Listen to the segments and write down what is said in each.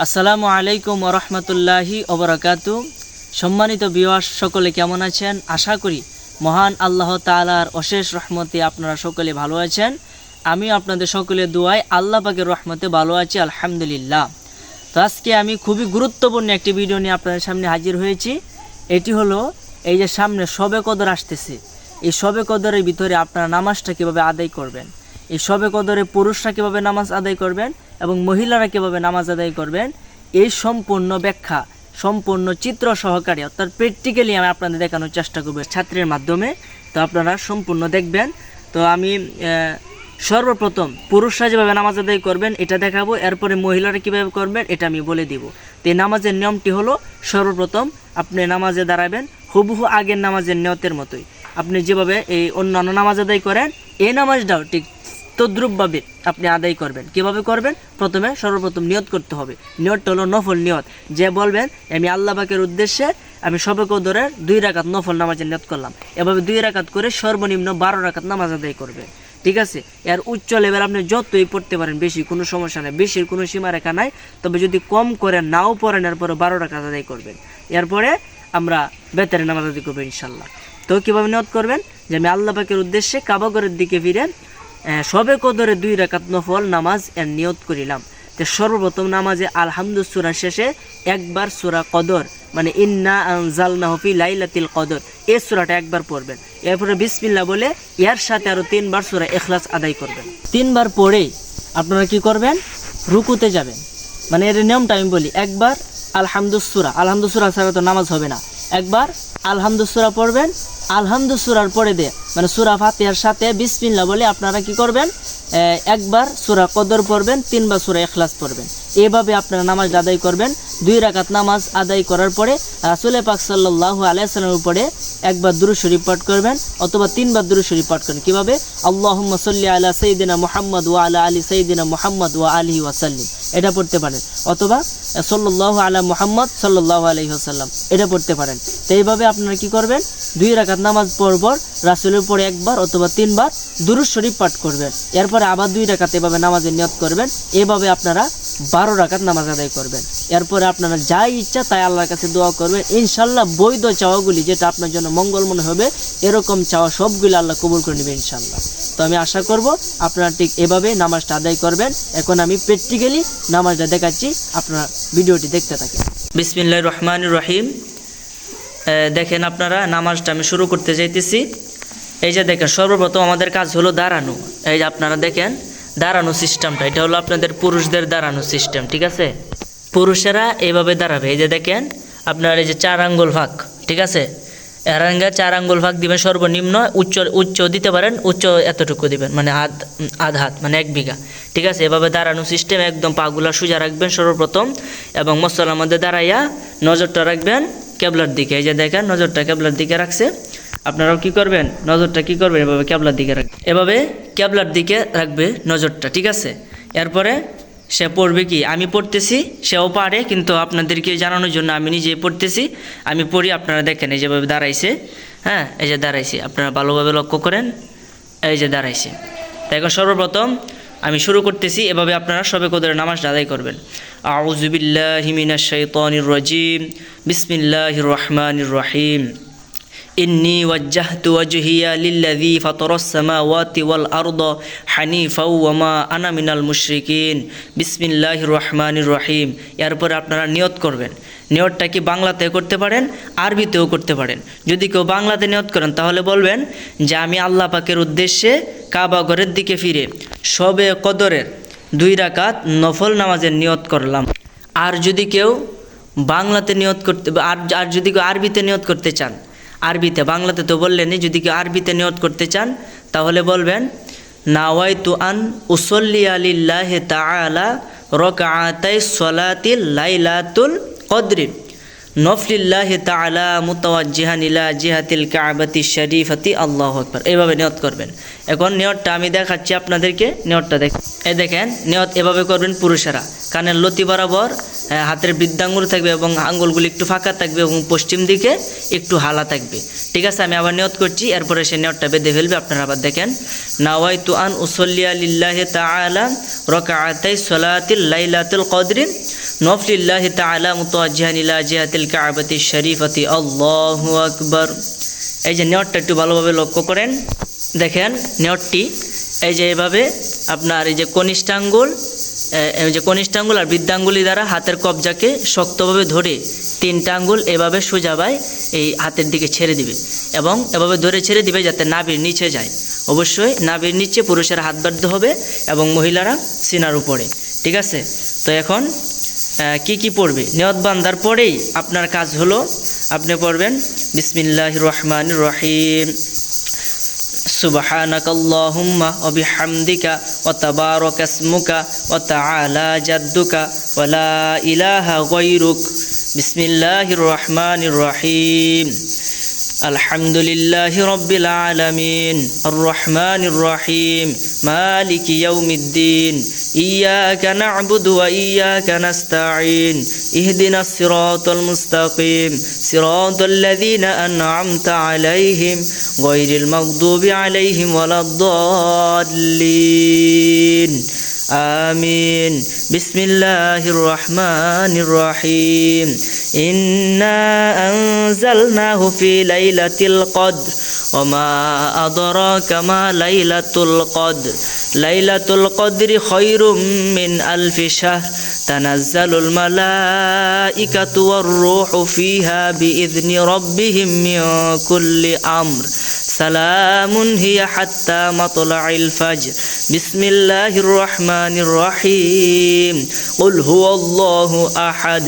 আসসালামু আলাইকুম ওয়া রাহমাতুল্লাহি ওয়া বারাকাতুহু। সম্মানিত ভিউয়ার্স, সকলে কেমন আছেন? আশা করি মহান আল্লাহ তাআলার অশেষ রহমতে আপনারা সকলে ভালো আছেন। আমি আপনাদের সকলের দোয়ায় আল্লাহ পাকের রহমতে ভালো আছি, আলহামদুলিল্লাহ। তো আজকে আমি খুবই গুরুত্বপূর্ণ একটি ভিডিও নিয়ে আপনাদের সামনে হাজির হয়েছি। এটি হলো এই যে সামনে শবে কদর আসতেছে, এই শবে কদরের ভিতরে আপনারা নামাজটা কীভাবে আদায় করবেন, এই শবে কদরে পুরুষরা কীভাবে নামাজ আদায় করবেন এবং মহিলারা কীভাবে নামাজ আদায় করবেন, এই সম্পূর্ণ ব্যাখ্যা সম্পূর্ণ চিত্র সহকারে অর্থাৎ প্র্যাকটিক্যালি আমি আপনাদের দেখানোর চেষ্টা করব ছাত্রের মাধ্যমে। তো আপনারা সম্পূর্ণ দেখবেন। তো আমি সর্বপ্রথম পুরুষরা যেভাবে নামাজ আদায় করবেন এটা দেখাবো, এরপরে মহিলারা কীভাবে করবেন এটা আমি বলে দিব। তো এই নামাজের নিয়মটি হলো, সর্বপ্রথম আপনি নামাজে দাঁড়াবেন হুবহু আগের নামাজের নিয়তের মতোই। আপনি যেভাবে এই অন্যান্য নামাজ আদায় করেন এই নামাজটাও ঠিক তদ্রূপভাবে আপনি আদায় করবেন। কিভাবে করবেন? প্রথমে সর্বপ্রথম নিয়ত করতে হবে। নিয়তটা হলো নফল নিয়ত, যে বলবেন আমি আল্লাহ পাকের উদ্দেশ্যে আমি শবে কদরের 2 রাকাত নফল নামাজের নিয়ত করলাম। এভাবে 2 রাকাত করে সর্বনিম্ন 12 রাকাত নামাজ আদায় করবেন, ঠিক আছে? এর উচ্চ লেভেল আপনি যতই পড়তে পারেন, বেশি কোনো সমস্যা নেই, বেশির কোনো সীমারেখা নাই। তবে যদি কম করেন নাও পড়েন, এরপরে 12 রাকাত আদায় করবেন। এরপরে আমরা বেতারে নামাজ আদায় করবো ইনশাল্লাহ। তো কীভাবে নিয়ত করবেন? যে আমি আল্লাহ পাকের উদ্দেশ্যে কাবাগরের দিকে ফিরে শবে কদরে 2 রাকাত নফল নামাজ এর নিয়ত করিলাম। তো সর্বপ্রথম নামাজে আলহামদুলিল্লাহ সূরা শেষে একবার সূরা কদর মানে ইন্না আনজালনাহু ফি লাইলাতিল কদর এই সূরাটা একবার পড়বেন। এরপরে বিসমিল্লাহ বলে এর সাথে আরও 3 বার সূরা ইখলাস আদায় করবেন। 3 বার পড়েই আপনারা কি করবেন? রুকুতে যাবেন। মানে এর নিয়মটা আমি বলি, একবার আলহামদুলিল্লাহ সূরা ছাড়া তো নামাজ হবে না। একবার আলহামদুলিল্লাহ সূরা পড়বেন, আলহামদুলিল্লাহ সূরার পরে দিয়ে মানে সূরা ফাতিহার সাথে বিসমিল্লাহ বলে আপনারা কি করবেন? একবার সূরা কদর পড়বেন, 3 বার সূরা ইখলাস পড়বেন। এভাবে আপনারা নামাজ আদায় করবেন। 2 রাকাত নামাজ আদায় করার পরে রাসূল পাক সাল্লাল্লাহু আলাইহি ওয়াসাল্লামের উপরে একবার দুরূদ শরীফ পাঠ করবেন অথবা 3 বার দুরূদ শরীফ পাঠ করবেন। কিভাবে? আল্লাহুম্মা সাল্লি আলা সাইয়্যিদিনা মুহাম্মদ ওয়া আলা আলি সাইয়্যিদিনা মুহাম্মদ ওয়া আলিহি ওয়া সাল্লিম, এটা পড়তে পারেন। অথবা সাল্লাল্লাহু আলা মুহাম্মদ সাল্লাল্লাহু আলাইহি ওয়াসাল্লাম, এটা পড়তে পারেন। তো এইভাবে আপনারা কি করবেন? 2 রাকাত নামাজ পড়বার রাসূলের উপরে একবার অথবা 3 বার দুরূদ শরীফ পাঠ করবেন। এরপরে আবার 2 রাকাত এভাবে নামাজের নিয়ত করবেন। এভাবে আপনারা 12 রাকাত নামাজ আদায় করবেন। এরপরে আপনারা যা ইচ্ছা তাই আল্লাহর কাছে দোয়া করবেন। ইনশাল্লাহ বৈধ চাওয়াগুলি যেটা আপনার জন্য মঙ্গল মনে হবে এরকম চাওয়া সবগুলি আল্লাহ কবুল করে নেবে ইনশাল্লাহ। তো আমি আশা করব আপনারা ঠিক এভাবে নামাজটা আদায় করবেন। এখন আমি প্র্যাকটিক্যালি নামাজটা দেখাচ্ছি, আপনারা ভিডিওটি দেখতে থাকেন। বিসমিল্লাহির রহমানির রহিম। দেখেন আপনারা নামাজটা আমি শুরু করতে যাইতেছি। এই যে দেখেন সর্বপ্রথম আমাদের কাজ হলো দাঁড়ানো। এই যে আপনারা দেখেন দাঁড়ানো সিস্টেমটা, এটা হলো আপনাদের পুরুষদের দাঁড়ানো সিস্টেম, ঠিক আছে? পুরুষেরা এইভাবে দাঁড়াবে। এই যে দেখেন আপনার এই যে 4 আঙ্গুল ভাগ, ঠিক আছে? এরাঙ্গা 4 আঙ্গুল ভাগ দিবেন সর্বনিম্ন, উচ্চ দিতে পারেন, উচ্চ এতটুকু দিবেন মানে আধ হাত মানে 1 বিঘা, ঠিক আছে? এভাবে দাঁড়ানো সিস্টেম, একদম পাগুলা সোজা রাখবেন সর্বপ্রথম এবং মসল্লার মধ্যে দাঁড়াইয়া নজরটা রাখবেন কেবলার দিকে। এই যে দেখেন নজরটা কেবলার দিকে রাখছে। আপনারাও কি করবেন? নজরটা কি করবেন? এভাবে কেবলার দিকে রাখবেন, এভাবে কেবলার দিকে রাখবে নজরটা, ঠিক আছে? এরপরে সে পড়বে কি, আমি পড়তেছি, সেও পারে, কিন্তু আপনাদেরকে জানানোর জন্য আমি নিজে পড়তেছি। আমি পড়ি, আপনারা দেখেন এই যেভাবে দাঁড়াইছে। হ্যাঁ, এই যে দাঁড়াইছে, আপনারা ভালোভাবে লক্ষ্য করেন। এই যে দাঁড়াইছে। তাই এখন সর্বপ্রথম আমি শুরু করতেছি। এভাবে আপনারা শবে কদরের নামাজটা আদায় করবেন। আউযু বিল্লাহি মিনাশ শাইতানির রাজিম, বিসমিল্লাহির রহমানির রহিম। ইন্নী ওয়াজ্জাহতু ওয়াজহিয়া লিল্লাযী ফাতারাস সামাওয়াতি ওয়াল আরদা হানিফা ওয়া মা আনা মিনাল মুশরিকিন, বিসমিল্লাহির রহমানির রহিম। এরপরে আপনারা নিয়ত করবেন। নিয়তটা কি বাংলাতে করতে পারেন, আরবিতেও করতে পারেন। যদি কেউ বাংলাতে নিয়ত করেন তাহলে বলবেন যে আমি আল্লাহ পাকের উদ্দেশ্যে কাবা ঘরের দিকে ফিরে শবে কদরের 2 রাকাত নফল নামাজের নিয়ত করলাম। আর যদি কেউ বাংলাতে নিয়ত করতে আর যদি কেউ আরবিতে নিয়ত করতে চান, আরবিতে, বাংলাতে তো বললেনই, যদি কেউ আরবিতে নিয়ত করতে চান তাহলে বলবেন নাওয়াইতু আন উসল্লি লিল্লাহি তাআলা রাকআতাই সলাতিল লাইলাতুল কদরি নফলিল্লাহি তাআলা মুতাওয়াজ্জিহান ইলা জিহাতিল কাবাতি শরীফাতি আল্লাহু আকবার, এইভাবে নিয়ত করবেন। এখন নিয়তটা আমি দেখাচ্ছি আপনাদেরকে, নিয়তটা এই দেখেন, নিয়ত এভাবে করবেন পুরুষেরা, কানের লতি বরাবর হাতের বৃদ্ধাঙ্গুল থাকবে এবং আঙ্গুলগুলি একটু ফাঁকা থাকবে এবং পশ্চিম দিকে একটু হালা থাকবে। ঠিক আছে, আমি আবার নিয়ত করছি, এরপরে সে নিয়তটা বেঁধে ফেলবে। আপনারা আবার দেখেন, নাওয়াইতু আন উসাল্লিয়া লিল্লাহি তাআলা রাকাআতাই সালাতিল লাইলাতুল কদরি নফলিল্লাহি তাআলা মুতাওয়াজ্জিহান ইলা জিহাতিল কাবাতি শরীফাতি আল্লাহু আকবার। এই যে নিয়তটা একটু ভালোভাবে লক্ষ্য করেন, দেখেন নিয়তটি এই যে এভাবে আপনার এই যে কনিষ্ঠাঙ্গুল আর বৃদ্ধাঙ্গুলি দ্বারা হাতের কবজাকে শক্তভাবে ধরে 3টা আঙ্গুল এভাবে সোজাভাবে এই হাতের দিকে ছেড়ে দিবে এবং এভাবে ধরে ছেড়ে দিবে যাতে নাভির নিচে যায়। অবশ্যই নাভির নিচে পুরুষের হাত বাঁধতে হবে এবং মহিলারা সিনার উপরে। ঠিক আছে, তো এখন কি পড়বে? নিয়ত বান্ধার পরেই আপনার কাজ হলো আপনি পড়বেন বিসমিল্লাহির রহমানির রহিম, সুবহানাকাল্লাহুম্মা ওয়া বিহামদিকা ওয়া তাবারাকা ইসমুকা ওয়া তাআলা জাদ্দুকা ওয়া লা ইলাহা গায়রুক। বিসমিল্লাহির রহমানির রহিম, আলহামদুলিল্লাহি রাব্বিল আলামিন আর রহমানির রহিম মালিকি ইয়াউমিদ্দিন ইয়্যাকা না'বুদু ওয়া ইয়্যাকা নাস্তাঈন ইহদিনাস সিরাতাল মুস্তাকিম সিরাতাল লাযীনা আন'আমতা আলাইহিম গায়রিল মাগদুবি আলাইহিম ওয়ালাদ-দাল্লিন আমিন। বিসমিল্লাহির রহমানির রহিম, ইন্না আনজালনাহু ফি লাইলাতিল কদর ওয়া মা আদরাকা মা লাইলাতুল কদর লাইলাতুল কদরি খায়রুম মিন আলফি শাহর তানাজ্জালুল মালাইকাতু ওয়ার রূহু ফিহা বিইذনি রাব্বিহিম মিন কুল্লি আমর সালামুন হিয়া হাত্তা মাতলাইল ফাজর। বিসমিল্লাহির রহমানির রহিম, কুল হুয়াল্লাহু আহাদ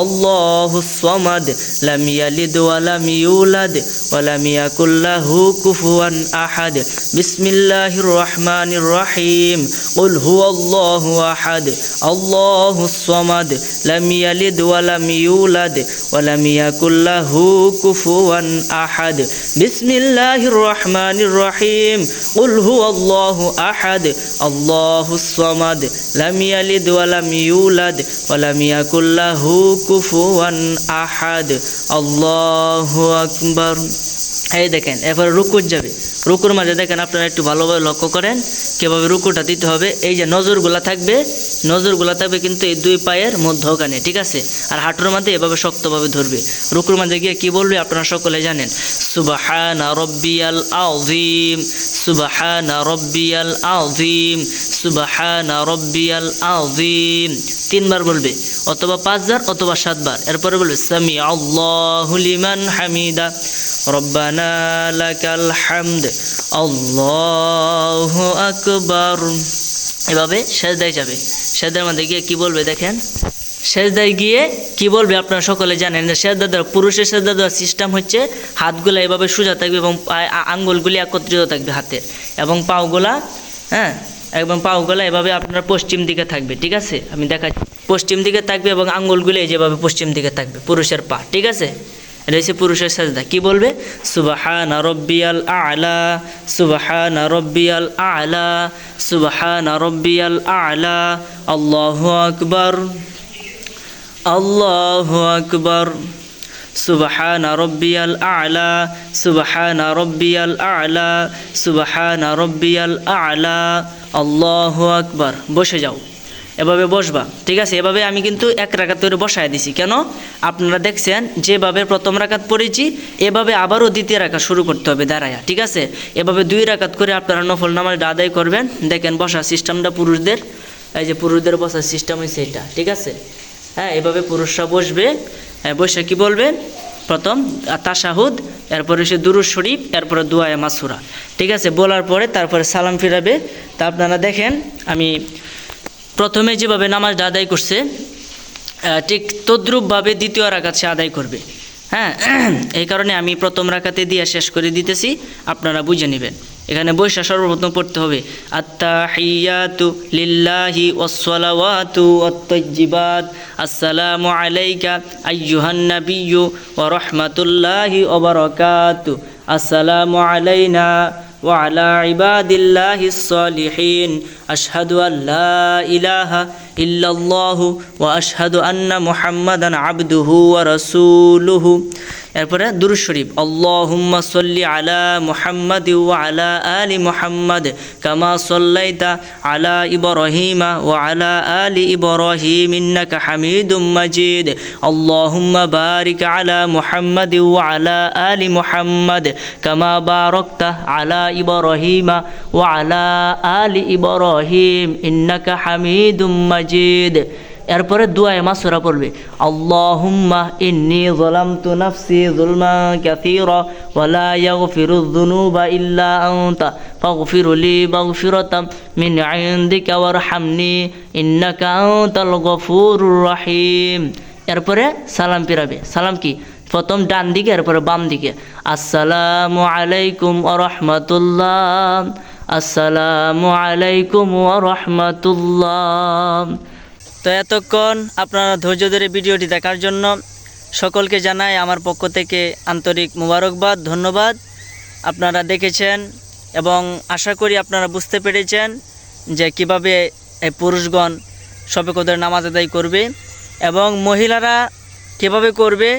আল্লাহুস সামাদ লাম ইয়ালিদ ওয়া লাম ইউলাদ ওয়া লাম ইয়াকুল লাহু কুফুয়ান আহাদ। বিসমিল্লাহির রহমানির রহিম, কুল হুয়াল্লাহু আহাদ আল্লাহুস সামাদ লাম ইয়ালিদ ওয়া লাম ইউলাদ ওয়া লাম ইয়াকুল লাহু কুফুয়ান আহাদ। বিসমিল্লাহির রহমানির রহিম, কুল হুয়াল্লাহু আহাদ আল্লাহুস সামাদ লাম ইয়ালিদ ওয়া লাম ইউলাদ ওয়া লাম ইয়াকুল লাহু কুফুয়ান আহাদ। আল্লাহু আকবার। এই দেখেন, এরপরে রুকুর যাবে। রুকুর মাঝে দেখেন আপনারা একটু ভালোভাবে লক্ষ্য করেন কীভাবে রুকুটা দিতে হবে। এই যে নজরগুলা থাকবে কিন্তু এই 2 পায়ের মধ্যখানে। ঠিক আছে, আর হাঁটুর মাঝে এভাবে শক্তভাবে ধরবে। রুকুর মাঝে গিয়ে কি বলবে আপনারা সকলে জানেন, সুবহানা রব্বিয়াল আযীম সুবহানা রব্বিয়াল আযীম সুবহানা রব্বিয়াল আযীম 3 বার বলবে, অথবা 5 বার অথবা 7 বার। এরপরে বলবে সামি আল্লাহু লিমান হামিদা রব্বানা লাকাল হামদ আল্লাহু আকবার। এভাবে সেজদায় যাবে। সেজদার মধ্যে গিয়ে কি বলবে দেখেন, সেজদায় গিয়ে কি বলবে আপনারা সকলে জানেন। সেজদা দেওয়া, পুরুষের সেজদা দেওয়ার সিস্টেম হচ্ছে হাতগুলো এভাবে সোজা থাকবে এবং আঙ্গুলগুলি একত্রিত থাকবে হাতের, এবং পাওগুলা পাওগুলা এভাবে আপনার পশ্চিম দিকে থাকবে। ঠিক আছে, আমি দেখাচ্ছি, পশ্চিম দিকে থাকবে এবং আঙ্গুলগুলি যেভাবে পশ্চিম দিকে থাকবে পুরুষের পা। ঠিক আছে, এটা হচ্ছে পুরুষের সাজদা। কি বলবে, সুবহানা রব্বিয়াল আ'লা সুবহানা রব্বিয়াল আ'লা সুবহানা রব্বিয়াল আ'লা আল্লাহু আকবার আল্লাহু আকবার সুবহানা রব্বিয়াল আ'লা সুবহানা রব্বিয়াল আ'লা সুবহানা রব্বিয়াল আ'লা আল্লাহু আকবার। বসে যাও, এভাবে বসবা। ঠিক আছে, এভাবে আমি কিন্তু 1 রাকাত করে বসায় দিছি। কেন? আপনারা দেখছেন যেভাবে প্রথম রাকাত পড়েছি এভাবে আবারও দ্বিতীয় রাকাত শুরু করতে হবে দাঁড়ায়া। ঠিক আছে, এভাবে 2 রাকাত করে আপনারা নফল নামাজটা আদায় করবেন। দেখেন বসার সিস্টেমটা পুরুষদের, এই যে পুরুষদের বসার সিস্টেম হয়েছে এটা। ঠিক আছে, হ্যাঁ, এভাবে পুরুষরা বসবে। বসে কি বলবেন, প্রথম তাশাহুদ, এরপরে সে দুরূদ শরীফ, এরপরে দুআয়ে মাসুরা। ঠিক আছে, বলার পরে তারপরে সালাম ফিরাবে। তা আপনারা দেখেন আমি প্রথমে যেভাবে নামাজটা আদায় করছে ঠিক তদ্রূপভাবে দ্বিতীয় রাকাত সে আদায় করবে। হ্যাঁ, এই কারণে আমি প্রথম রাকাতে দিয়ে শেষ করে দিতেছি, আপনারা বুঝে নেবেন। এখানে বৈশা সর্বপ্রথম পড়তে হবে আত্তাহিয়াতু লিল্লাহি ওয়াসসালাওয়াতু ওয়াত-তাইয়্যিবাত আসসালামু আলাইকা আইয়ুহান নাবিয়্যু ওয়া রাহমাতুল্লাহি ওয়া বারাকাতুহু আসসালামু আলাইনা وعلى عباد الله الصالحين أشهد أن لا إله إلا الله وأشهد أن محمدا عبده ورسوله এরপরে দুরূদ শরীফ আল্লাহুম্মা সাল্লি আলা মুহাম্মাদ ওয়া আলা আলি মুহাম্মাদ কামা সাল্লাইতা আলা ইব্রাহিমা ওয়া আলা আলি ইব্রাহিম ইন্নাকা হামিদুম মাজিদ আল্লাহুম্মা বারিক আলা মুহাম্মাদ ওয়া আলা আলি মুহাম্মাদ কামা বারাকতা আলা ইব্রাহিমা ওয়া আলা আলি ইব্রাহিম ইন্নাকা হামিদুম মাজিদ এরপরে দুআয়ে মাসুরা পড়বে আল্লাহুম্মা ইন্নী যালামতু নাফসি যুলমান কাসীরা ওয়া লা ইয়াগফিরুয যুনুবা ইল্লা আনতা ফাগফিরলি মাগফিরাতাম মিন ইনদিকা ওয়ারহামনি ইন্নাকা আনতাল গফুরুর রহিম। এরপরে সালাম ফিরাবে। সালাম কি? প্রথম ডান দিকে, এরপরে বাম দিকে। আসসালামু আলাইকুম ওয়া রাহমাতুল্লাহ, আসসালামু আলাইকুম ওয়া রাহমাতুল্লাহ। তো এতক্ষণ আপনারা ধৈর্য ধরে ভিডিওটি দেখার জন্য সকলকে জানাই আমার পক্ষ থেকে আন্তরিক মোবারকবাদ, ধন্যবাদ। আপনারা দেখেছেন এবং আশা করি আপনারা বুঝতে পেরেছেন যে কিভাবে এই পুরুষগণ শবে কদরের নামাজ আদায় করবে এবং মহিলারা কিভাবে করবে।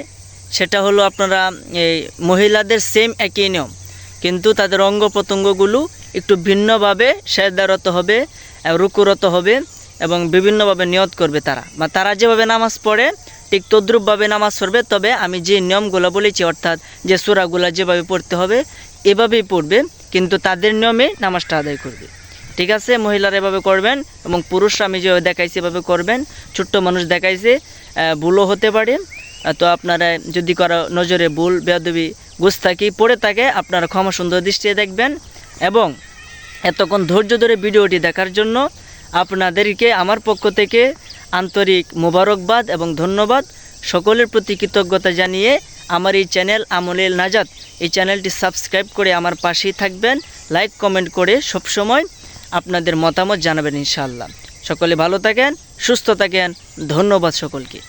সেটা হলো আপনারা এই মহিলাদের সেম একই নিয়ম, কিন্তু তাদের অঙ্গ প্রত্যঙ্গগুলো একটু ভিন্নভাবে সেজদারত হবে, রুকুরত হবে এবং বিভিন্নভাবে নিয়ত করবে তারা, বা তারা যেভাবে নামাজ পড়ে ঠিক তদ্রূপভাবে নামাজ পড়বে। তবে আমি যে নিয়মগুলো বলেছি, অর্থাৎ যে সূরাগুলো যেভাবে পড়তে হবে এভাবেই পড়বে, কিন্তু তাদের নিয়মে নামাজটা আদায় করবে। ঠিক আছে, মহিলারা এভাবে করবেন এবং পুরুষরা আমি যেভাবে দেখাইছি এভাবে করবেন। ছোট্ট মানুষ দেখাইছে, ভুলও হতে পারে। তো আপনারা যদি কারো নজরে ভুল, বেয়াদবি, গুস্তাকি পড়ে থাকে আপনারা ক্ষমা সুন্দর দৃষ্টিতে দেখবেন। এবং এতক্ষণ ধৈর্য ধরে ভিডিওটি দেখার জন্য আপনাদেরকে আমার পক্ষ থেকে আন্তরিক মোবারকবাদ এবং ধন্যবাদ। সকলের প্রতি কৃতজ্ঞতা জানিয়ে আমার এই চ্যানেল আমলের নাজাত, এই চ্যানেলটি সাবস্ক্রাইব করে আমার পাশেই থাকবেন, লাইক কমেন্ট করে সবসময় আপনাদের মতামত জানাবেন ইনশাআল্লাহ। সকলে ভালো থাকেন, সুস্থ থাকেন। ধন্যবাদ সকলকে।